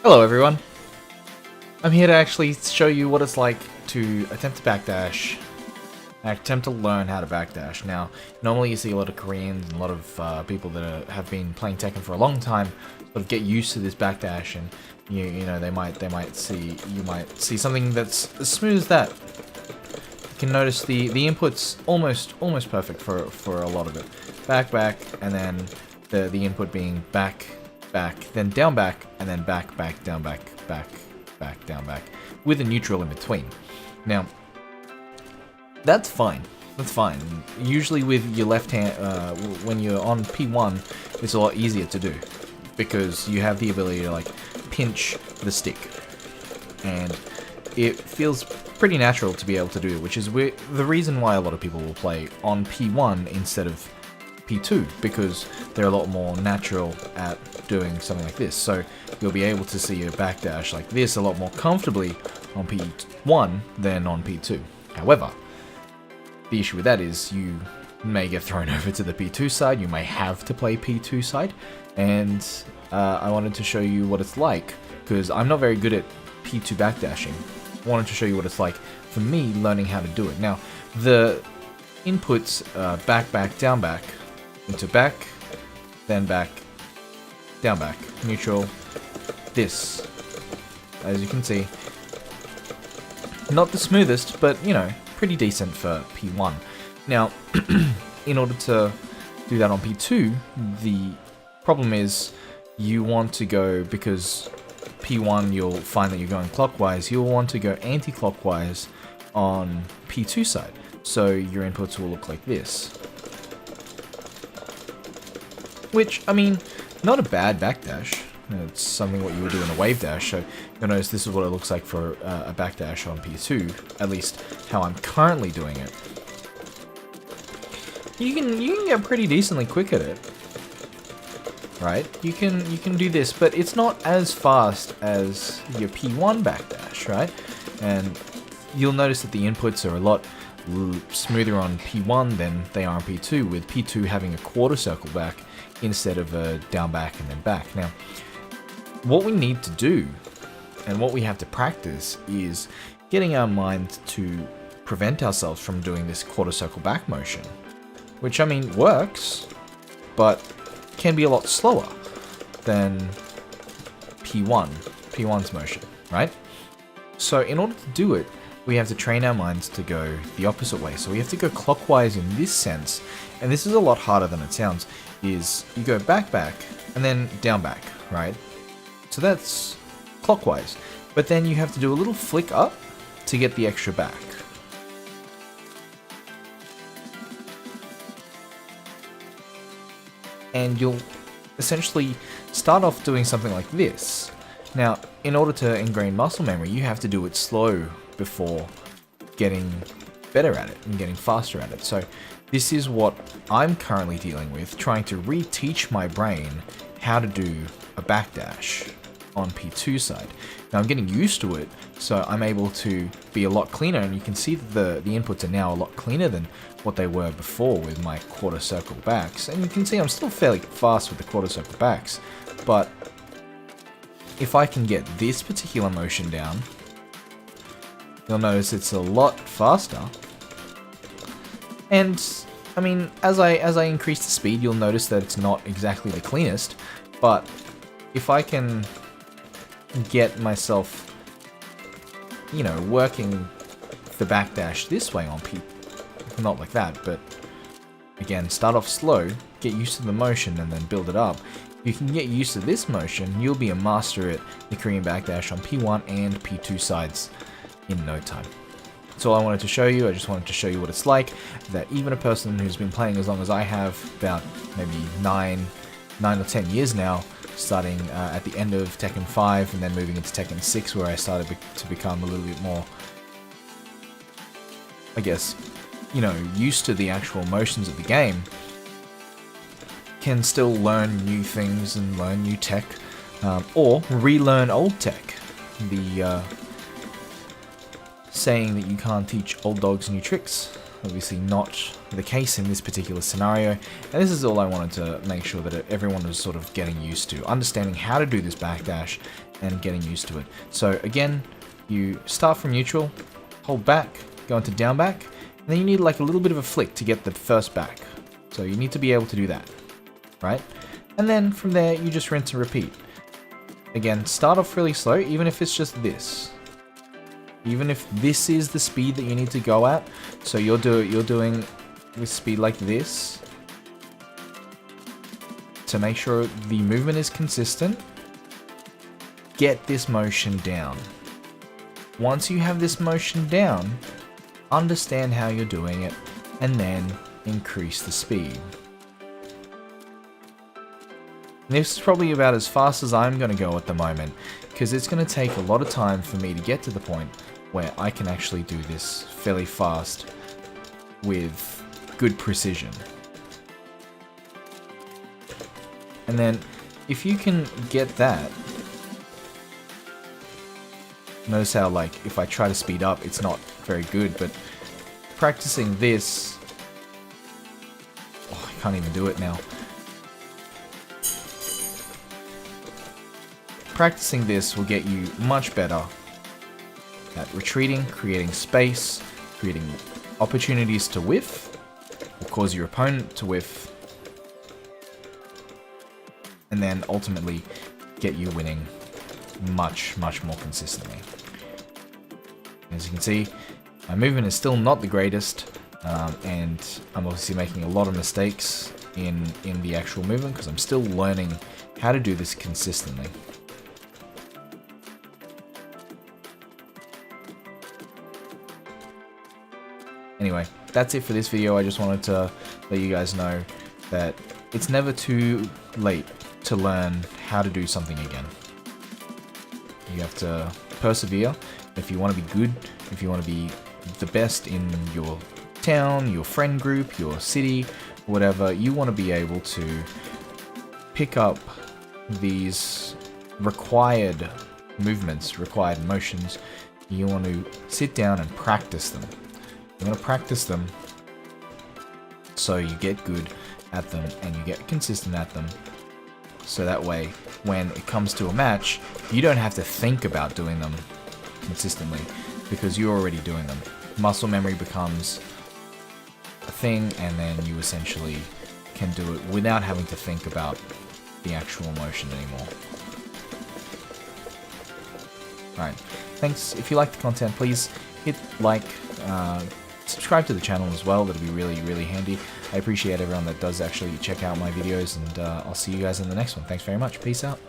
Hello everyone! I'm here to actually show you what it's like to attempt to backdash, and attempt to learn how to backdash. Now, normally you see a lot of Koreans and a lot of people that have been playing Tekken for a long time sort of get used to this backdash, and you know you might see something that's as smooth as that. You can notice the input's almost perfect for a lot of it. Back, and then the input being back, then down, back, and then back, down, back, down, back, with a neutral in between. Now, that's fine. That's fine. Usually with your left hand, when you're on P1, it's a lot easier to do because you have the ability to like pinch the stick, and it feels pretty natural to be able to do it, which is the reason why a lot of people will play on P1 instead of P2, because they're a lot more natural at doing something like this. So you'll be able to see a backdash like this a lot more comfortably on P1 than on P2. However, the issue with that is you may get thrown over to the P2 side, you may have to play P2 side, and I wanted to show you what it's like, because I'm not very good at P2 backdashing. I wanted to show you what it's like for me learning how to do it. Now, the inputs back, down, back, into back, then back, down, back, neutral, this, as you can see, not the smoothest, but you know, pretty decent for P1. Now, in order to do that on P2, the problem is you want to go, because P1 you'll find that you're going clockwise, you'll want to go anti-clockwise on P2 side. So your inputs will look like this. Which, I mean, not a bad backdash. It's something what you would do in a wave dash, so you'll notice this is what it looks like for a backdash on P2, at least how I'm currently doing it. You can get pretty decently quick at it, right? You can do this, but it's not as fast as your P1 backdash, right? And you'll notice that the inputs are a lot smoother on P1 than they are on P2, with P2 having a quarter circle back instead of a down, back, and then back. Now, what we need to do, and what we have to practice, is getting our mind to prevent ourselves from doing this quarter circle back motion, which, I mean, works, but can be a lot slower than P1's motion, right? So in order to do it, we have to train our minds to go the opposite way. So we have to go clockwise in this sense, and this is a lot harder than it sounds, is you go back, and then down, back, right? So that's clockwise, but then you have to do a little flick up to get the extra back. And you'll essentially start off doing something like this. Now, in order to ingrain muscle memory, you have to do it slow before getting better at it and getting faster at it. So this is what I'm currently dealing with, trying to reteach my brain how to do a backdash on P2 side. Now I'm getting used to it, so I'm able to be a lot cleaner, and you can see that the inputs are now a lot cleaner than what they were before with my quarter circle backs. And you can see I'm still fairly fast with the quarter circle backs, but if I can get this particular motion down, you'll notice it's a lot faster. And I mean, as I increase the speed, you'll notice that it's not exactly the cleanest, but if I can get myself, you know, working the backdash this way on P, not like that, but again, start off slow, get used to the motion, and then build it up. If you can get used to this motion, you'll be a master at the Korean backdash on P1 and P2 sides in no time. That's all I wanted to show you. I just wanted to show you what it's like, that even a person who's been playing as long as I have, about maybe 9 or 10 years now, starting at the end of Tekken 5 and then moving into Tekken 6, where I started to become a little bit more, I guess, you know, used to the actual motions of the game, can still learn new things and learn new tech, or relearn old tech. The saying that you can't teach old dogs new tricks, obviously not the case in this particular scenario, and this is all I wanted to make sure that everyone was sort of getting used to, understanding how to do this backdash, and getting used to it. So again, you start from neutral, hold back, go into down back, and then you need like a little bit of a flick to get the first back. So you need to be able to do that, right? And then from there, you just rinse and repeat. Again, start off really slow, even if it's just this. Even if this is the speed that you need to go at, so you're doing with speed like this to make sure the movement is consistent. Get this motion down. Once you have this motion down, understand how you're doing it, and then increase the speed. This is probably about as fast as I'm going to go at the moment, because it's going to take a lot of time for me to get to the point where I can actually do this fairly fast with good precision. And then if you can get that, notice how like if I try to speed up, it's not very good, but practicing this, oh, I can't even do it now. Practicing this will get you much better at retreating, creating space, creating opportunities to whiff, will cause your opponent to whiff, and then ultimately get you winning much, much more consistently. As you can see, my movement is still not the greatest, and I'm obviously making a lot of mistakes in the actual movement because I'm still learning how to do this consistently. Anyway, that's it for this video. I just wanted to let you guys know that it's never too late to learn how to do something again. You have to persevere. If you want to be good, if you want to be the best in your town, your friend group, your city, whatever, you want to be able to pick up these required movements, required motions. You want to sit down and practice them. You want to practice them so you get good at them and you get consistent at them. So that way, when it comes to a match, you don't have to think about doing them consistently because you're already doing them. Muscle memory becomes a thing, and then you essentially can do it without having to think about the actual motion anymore. Alright, thanks. If you like the content, please hit like, subscribe to the channel as well. That'd be really, really handy. I appreciate everyone that does actually check out my videos, and I'll see you guys in the next one. Thanks very much. Peace out.